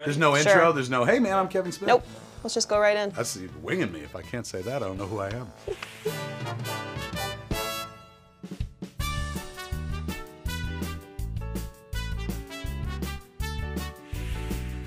There's no intro, Sure. there's no, hey man, I'm Kevin Smith. Nope. Let's just go right in. That's winging me. If I can't say that, I don't know who I am.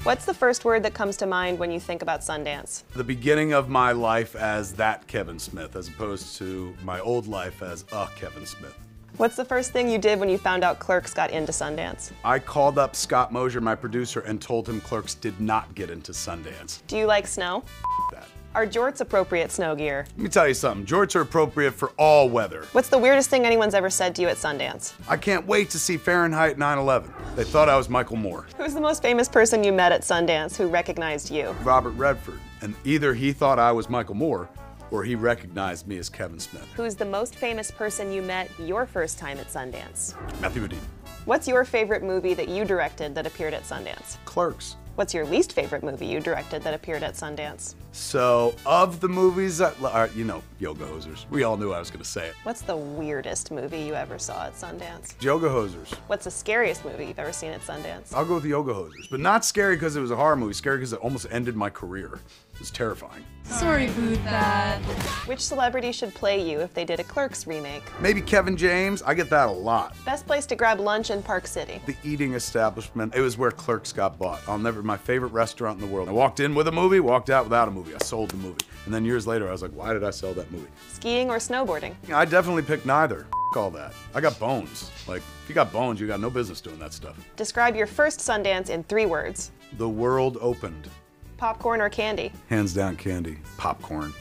What's the first word that comes to mind when you think about Sundance? The beginning of my life as that Kevin Smith, as opposed to my old life as a Kevin Smith. What's the first thing you did when you found out Clerks got into Sundance? I called up Scott Mosier, my producer, and told him Clerks did not get into Sundance. Do you like snow? That. Are jorts appropriate snow gear? Let me tell you something, jorts are appropriate for all weather. What's the weirdest thing anyone's ever said to you at Sundance? I can't wait to see Fahrenheit 9/11. They thought I was Michael Moore. Who's the most famous person you met at Sundance who recognized you? Robert Redford. And either he thought I was Michael Moore, or he recognized me as Kevin Smith. Who's the most famous person you met your first time at Sundance? Matthew Modine. What's your favorite movie that you directed that appeared at Sundance? Clerks. What's your least favorite movie you directed that appeared at Sundance? So, of the movies that, you know, Yoga Hosers. We all knew I was gonna say it. What's the weirdest movie you ever saw at Sundance? Yoga Hosers. What's the scariest movie you've ever seen at Sundance? I'll go with the Yoga Hosers. But not scary because it was a horror movie, scary because it almost ended my career. It was terrifying. Sorry, Boot that. Which celebrity should play you if they did a Clerks remake? Maybe Kevin James, I get that a lot. Best place to grab lunch in Park City? The eating establishment, it was where Clerks got bought. My favorite restaurant in the world. I walked in with a movie, walked out without a movie. I sold the movie. And then years later, I was like, why did I sell that movie? Skiing or snowboarding? I definitely picked neither. F all that. I got bones. Like, if you got bones, you got no business doing that stuff. Describe your first Sundance in 3 words. The world opened. Popcorn or candy? Hands down candy. Popcorn.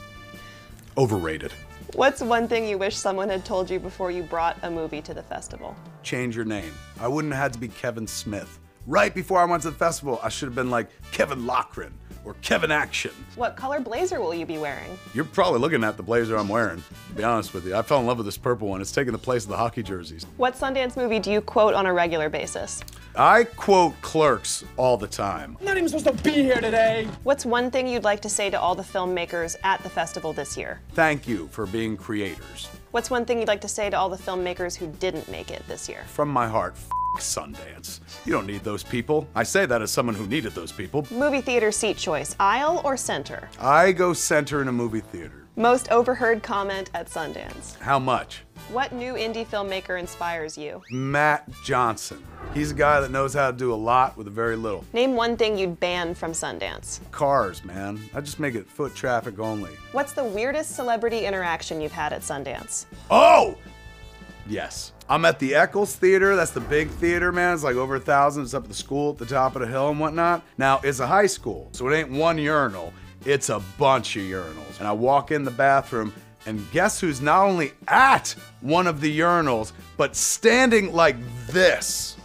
Overrated. What's one thing you wish someone had told you before you brought a movie to the festival? Change your name. I wouldn't have had to be Kevin Smith. Right before I went to the festival, I should have been like Kevin Lochran or Kevin Action. What color blazer will you be wearing? You're probably looking at the blazer I'm wearing, to be honest with you. I fell in love with this purple one. It's taking the place of the hockey jerseys. What Sundance movie do you quote on a regular basis? I quote Clerks all the time. I'm not even supposed to be here today. What's one thing you'd like to say to all the filmmakers at the festival this year? Thank you for being creators. What's one thing you'd like to say to all the filmmakers who didn't make it this year? From my heart, Sundance. You don't need those people. I say that as someone who needed those people. Movie theater seat choice, aisle or center? I go center in a movie theater. Most overheard comment at Sundance? How much? What new indie filmmaker inspires you? Matt Johnson. He's a guy that knows how to do a lot with very little. Name one thing you'd ban from Sundance. Cars, man. I just make it foot traffic only. What's the weirdest celebrity interaction you've had at Sundance? Oh! Yes. I'm at the Eccles Theater. That's the big theater, man. It's like over 1,000. It's up at the school at the top of the hill and whatnot. Now, it's a high school, so it ain't one urinal. It's a bunch of urinals. And I walk in the bathroom, and guess who's not only at one of the urinals, but standing like this.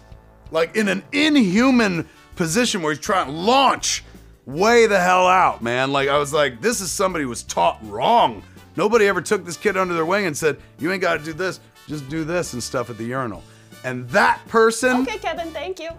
Like in an inhuman position where he's trying to launch way the hell out, man. Like, I was like, this is somebody who was taught wrong. Nobody ever took this kid under their wing and said, you ain't gotta do this, just do this and stuff at the urinal. And that person... Okay, Kevin, thank you.